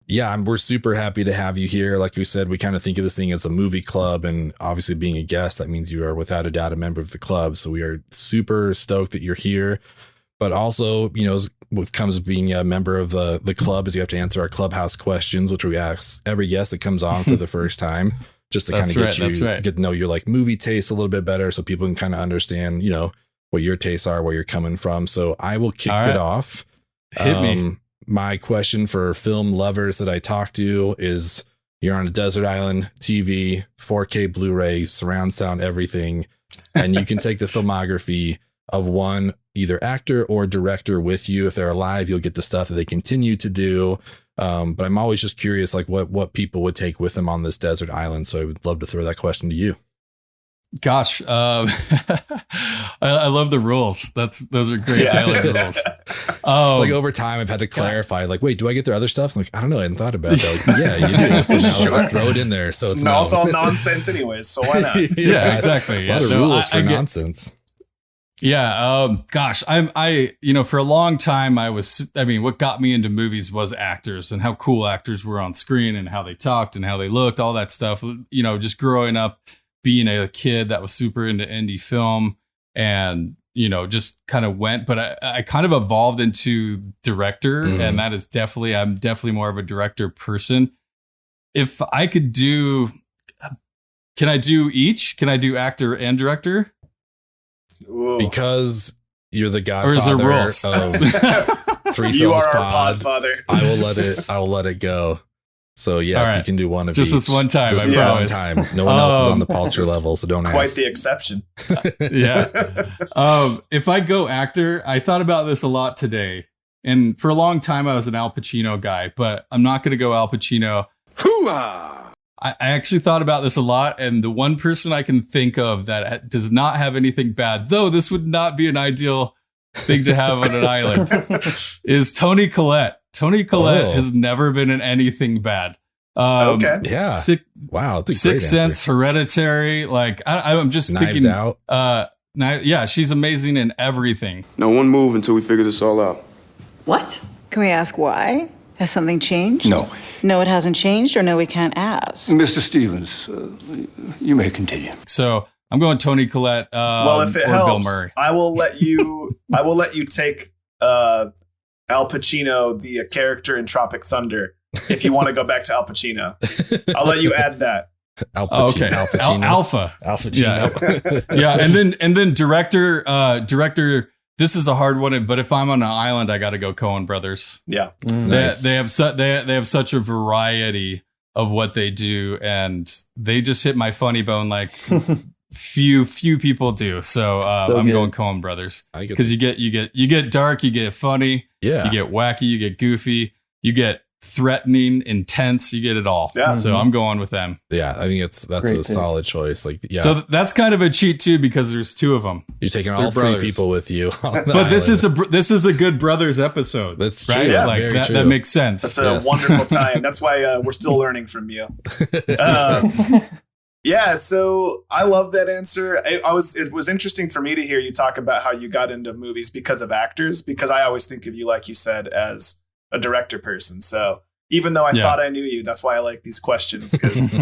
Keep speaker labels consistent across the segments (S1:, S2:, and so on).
S1: Yeah, we're super happy to have you here. Like we said, we kind of think of this thing as a movie club, and obviously being a guest, that means you are without a doubt a member of the club. So we are super stoked that you're here. But also, what comes with being a member of the club is you have to answer our Clubhouse questions, which we ask every guest that comes on for the first time, just to kind of get to know your like movie taste a little bit better, so people can kind of understand, what your tastes are, where you're coming from. So I will kick it off.
S2: Hit me.
S1: My question for film lovers that I talk to is, you're on a desert island, TV, 4K Blu-ray, surround sound, everything. And you can take the filmography of one, either actor or director with you. If they're alive, you'll get the stuff that they continue to do. But I'm always just curious, like what people would take with them on this desert island. So I would love to throw that question to you.
S2: Gosh, I love the rules. Those are great island rules.
S1: It's like over time I've had to clarify, like, wait, do I get their other stuff? I'm like, I don't know, I hadn't thought about that. Like, yeah, you do. So now let's throw it in there. So
S3: it's all nonsense anyways, so why not?
S2: Yeah, exactly.
S1: A lot of rules for nonsense.
S2: Yeah. Gosh, I for a long time what got me into movies was actors and how cool actors were on screen and how they talked and how they looked, all that stuff. Just growing up, being a kid that was super into indie film and, just kind of went, but I kind of evolved into director, and that is I'm definitely more of a director person. If I could can I do each? Can I do actor and director?
S3: Whoa.
S1: Because you're the godfather of Three
S3: You
S1: Films
S3: are our podfather.
S1: I will let it go. So yes, you can do one of
S2: just
S1: each.
S2: This one time.
S1: Just
S2: I
S1: promise.
S2: promise.
S1: One time. No one else is on the Palcher level, so don't
S3: Quite
S1: ask.
S3: the exception.
S2: Yeah. If I go actor, I thought about this a lot today. And for a long time, I was an Al Pacino guy, but I'm not going to go Al Pacino. Hoo-ah! I actually thought about this a lot. And the one person I can think of that does not have anything bad, though this would not be an ideal thing to have on an island, is Toni Collette. Toni Collette has never been in anything bad.
S1: Okay. Yeah. Wow. That's a great
S2: Sixth Sense, Hereditary. Like I'm just
S1: Knives
S2: thinking.
S1: Out.
S2: Yeah, she's amazing in everything.
S4: No one move until we figure this all out.
S5: What? Can we ask why? Has something changed?
S4: No.
S5: No, it hasn't changed, or no, we can't ask.
S4: Mr. Stevens, you may continue.
S2: So I'm going Toni Collette.
S3: Well, if it
S2: or
S3: helps,
S2: Bill Murray.
S3: I will let you take Al Pacino, the character in Tropic Thunder. If you want to go back to Al Pacino, I'll let you add that.
S1: Al Pacino.
S2: Okay.
S1: Al Pacino.
S2: Alpha.
S1: Al Pacino.
S2: Yeah. And then director. This is a hard one, but if I'm on an island, I got to go Coen Brothers.
S3: Yeah.
S1: Nice.
S2: They have such a variety of what they do, and they just hit my funny bone like few people do. So, I'm going Coen Brothers because you get dark, you get funny, you get wacky, you get goofy, you get threatening, intense, you get it all.
S3: Yeah.
S2: So I'm going with them.
S1: Yeah, I think that's a solid choice. Like, yeah.
S2: So that's kind of a cheat too, because there's two of them.
S1: You're taking all three people with you.
S2: But this is a good brothers episode.
S1: That's true.
S2: Right?
S1: That's
S2: like
S1: very
S2: that,
S1: true.
S2: that makes sense.
S3: That's a wonderful time. That's why we're still learning from you. Yeah, so I love that answer. It was interesting for me to hear you talk about how you got into movies because of actors, because I always think of you, like you said, as a director person. So even though I thought I knew you, that's why I like these questions, because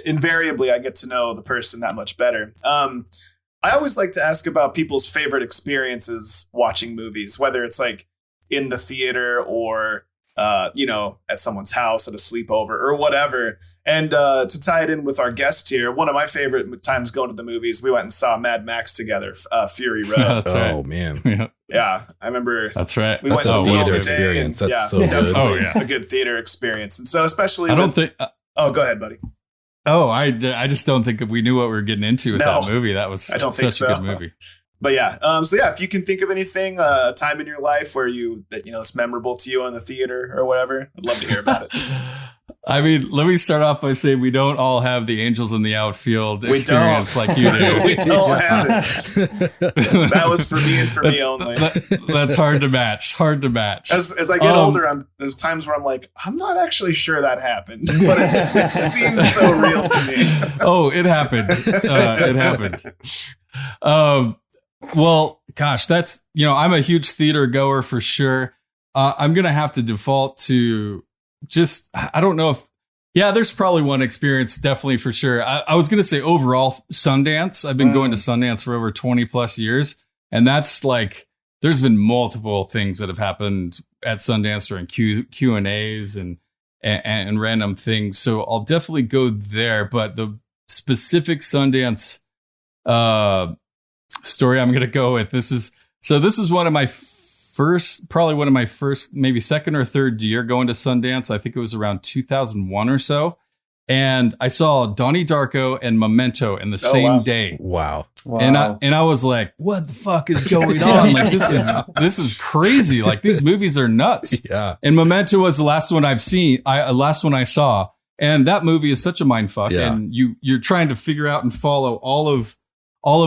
S3: invariably I get to know the person that much better. I always like to ask about people's favorite experiences watching movies, whether it's like in the theater or at someone's house at a sleepover or whatever. And to tie it in with our guest here, one of my favorite times going to the movies, we went and saw Mad Max together, Fury Road.
S1: Oh, man.
S3: Yeah, I remember.
S2: That's right.
S3: We
S1: That's
S3: went
S1: a
S3: to
S1: theater experience. That's so good.
S2: Oh, yeah.
S3: A good theater experience. And so especially
S2: I don't think...
S3: oh, go ahead, buddy.
S2: Oh, I just don't think we knew what we were getting into with that movie. That was
S3: I don't think
S2: such a good movie.
S3: But yeah, if you can think of anything, time in your life where it's memorable to you in the theater or whatever, I'd love to hear about it.
S2: I mean, let me start off by saying we don't all have the Angels in the Outfield experience like you do.
S3: We don't have it. That was for me and for me only.
S2: That's hard to match.
S3: As I get older, there's times where I'm like, I'm not actually sure that happened, but it seems so real to me.
S2: Oh, it happened. It happened. Well, gosh, I'm a huge theater goer for sure. I'm going to have to default to just, I don't know if, yeah, there's probably one experience, definitely for sure. I was going to say overall Sundance. I've been going to Sundance for over 20 plus years. And that's like, there's been multiple things that have happened at Sundance during Q&As and random things. So I'll definitely go there. But the specific Sundance story I'm going to go with, this is one of my first, maybe second or third year going to Sundance. I think it was around 2001 or so. And I saw Donnie Darko and Memento in the same day.
S1: Wow.
S2: And I was like, what the fuck is going on? Like, this is crazy. Like, these movies are nuts.
S1: Yeah.
S2: And Memento was the last one last one I saw. And that movie is such a mindfuck.
S1: Yeah.
S2: And you're trying to figure out and follow all of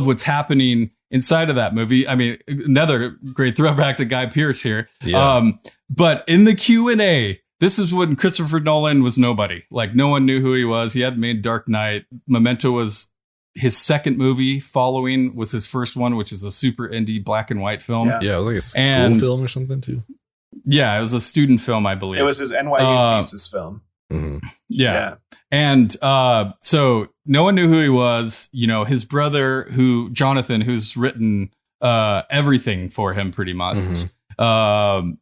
S2: what's happening inside of that movie. I mean, another great throwback to Guy Pearce here.
S1: Yeah.
S2: But in the Q&A, this is when Christopher Nolan was nobody. Like, no one knew who he was. He hadn't made Dark Knight. Memento was his second movie. Following was his first one, which is a super indie black and white film.
S3: Yeah.
S1: Yeah, it was like a school film or something too.
S2: Yeah, it was a student film, I believe.
S3: It was his NYU thesis film.
S1: Mm-hmm.
S2: Yeah. And so no one knew who he was. You know, his brother, Jonathan, who's written everything for him pretty much.
S1: Mm-hmm.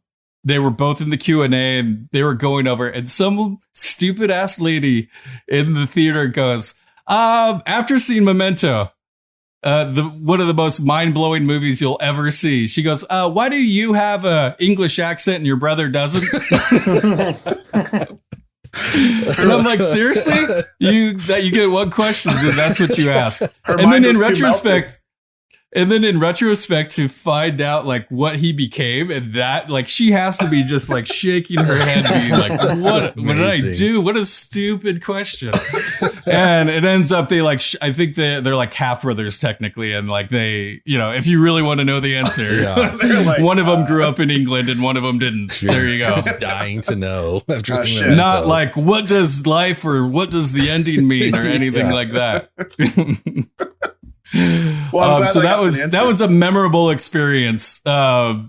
S2: They were both in the Q&A and they were going over, and some stupid ass lady in the theater goes, after seeing Memento, one of the most mind-blowing movies you'll ever see. She goes, why do you have a English accent and your brother doesn't? And I'm like, seriously? You get one question and that's what you ask. And then in retrospect, to find out like what he became, and that, like, she has to be just like shaking her head, being like, what did I do? What a stupid question. And it ends up, they like, I think they're like half brothers technically. And like, they, you know, if you really want to know the answer,
S3: Like,
S2: one of them grew up in England and one of them didn't. There you go.
S1: Dying to know after seeing
S3: shit.
S1: Memento.
S2: Not like, what does life or what does the ending mean or anything like that.
S3: Well,
S2: So that was a memorable experience. But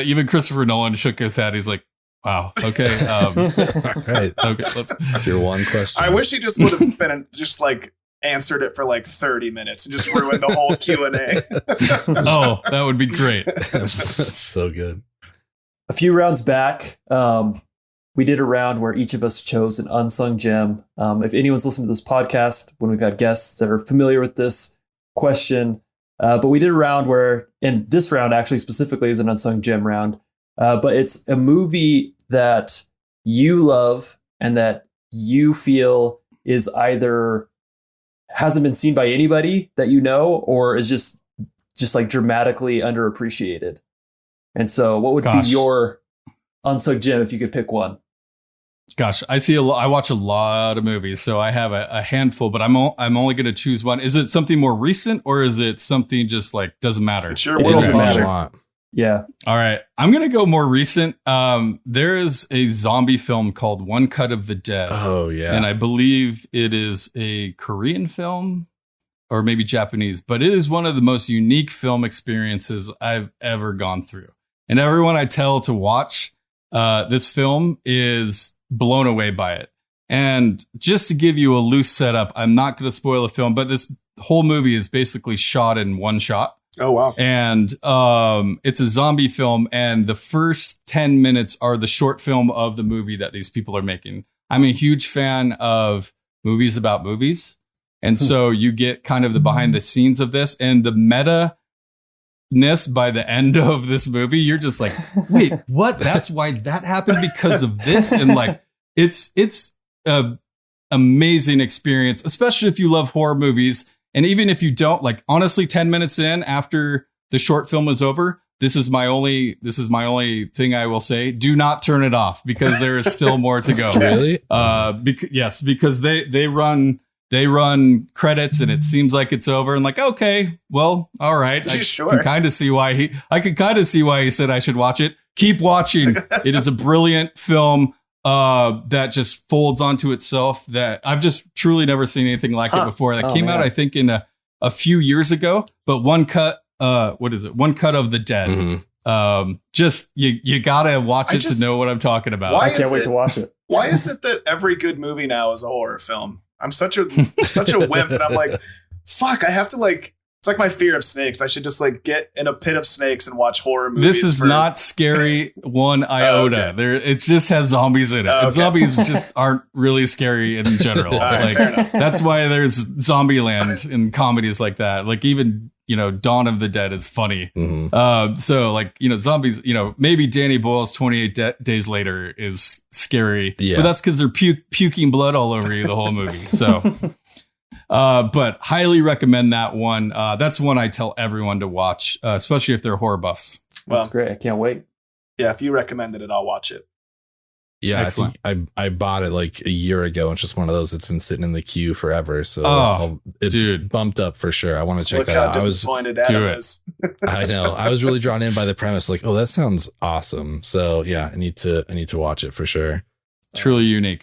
S2: even Christopher Nolan shook his head. He's like, wow, okay.
S1: All right.
S2: Okay,
S1: That's your one question.
S3: I wish he just would have been just like answered it for like 30 minutes and just ruined the whole Q&A.
S2: Oh, that would be great.
S1: So good.
S6: A few rounds back, we did a round where each of us chose an unsung gem. If anyone's listened to this podcast, when we've had guests that are familiar with this question, but we did a round where, and this round actually specifically is an unsung gem round, but it's a movie that you love and that you feel is either hasn't been seen by anybody that you know, or is just like dramatically underappreciated. And so what would be your unsung gem if you could pick one?
S2: Gosh, I watch a lot of movies, so I have a handful, but I'm only going to choose one. Is it something more recent, or is it something just like doesn't matter?
S3: It's your
S6: It
S3: world.
S6: doesn't matter.
S1: A lot.
S6: Yeah.
S2: All right, I'm going to go more recent. There is a zombie film called One Cut of the Dead.
S1: Oh yeah.
S2: And I believe it is a Korean film or maybe Japanese, but it is one of the most unique film experiences I've ever gone through. And everyone I tell to watch this film is blown away by it. And just to give you a loose setup, I'm not going to spoil the film, but this whole movie is basically shot in one shot.
S3: Oh, wow.
S2: And it's a zombie film, and the first 10 minutes are the short film of the movie that these people are making. I'm a huge fan of movies about movies. And so you get kind of the behind the scenes of this, and the meta-ness by the end of this movie, you're just like, wait, what? That's why that happened, because of this? And like, it's a amazing experience, especially if you love horror movies. And even if you don't, like, honestly, 10 minutes in after the short film is over, this is my only thing I will say. Do not turn it off, because there is still more to go.
S1: Really?
S2: Yes, because they run credits and it seems like it's over, and like, okay, well, all right. I can kind of see why he said I should watch it. Keep watching. It is a brilliant film that just folds onto itself, that I've just truly never seen anything like it before. That came out, I think, in a few years ago, but One Cut of the Dead.
S1: Mm-hmm.
S2: Just you gotta watch it to know what I'm talking about.
S3: Why
S6: I can't wait to watch it.
S3: Why is it that every good movie now is a horror film? I'm such a wimp, and I'm like, fuck, I have to like. It's like my fear of snakes. I should just like get in a pit of snakes and watch horror movies.
S2: This is not scary one iota.
S3: Okay.
S2: There, it just has zombies in it.
S3: Okay.
S2: And zombies just aren't really scary in general.
S3: Right, fair enough.
S2: That's why there's Zombieland in comedies like that. Like even Dawn of the Dead is funny.
S1: Mhm.
S2: So like zombies. Maybe Danny Boyle's 28 Days Later is scary,
S1: Yeah.
S2: but that's because they're puking blood all over you the whole movie. So. But highly recommend that one. That's one I tell everyone to watch, especially if they're horror buffs.
S6: That's
S3: Well,
S6: great. I can't wait.
S3: yeah, if you recommended it, I'll watch it.
S1: Yeah,
S2: Excellent.
S1: I think I bought it like a year ago. It's just one of those that's been sitting in the queue forever. So it's
S2: dude.
S1: bumped up for sure. I want to check
S3: Look
S1: that
S3: how
S1: out.
S3: disappointed
S2: Do
S3: Adam
S2: it.
S3: is.
S1: I know. I was really drawn in by the premise. Like, oh, that sounds awesome. So yeah, I need to watch it for sure.
S2: Truly unique.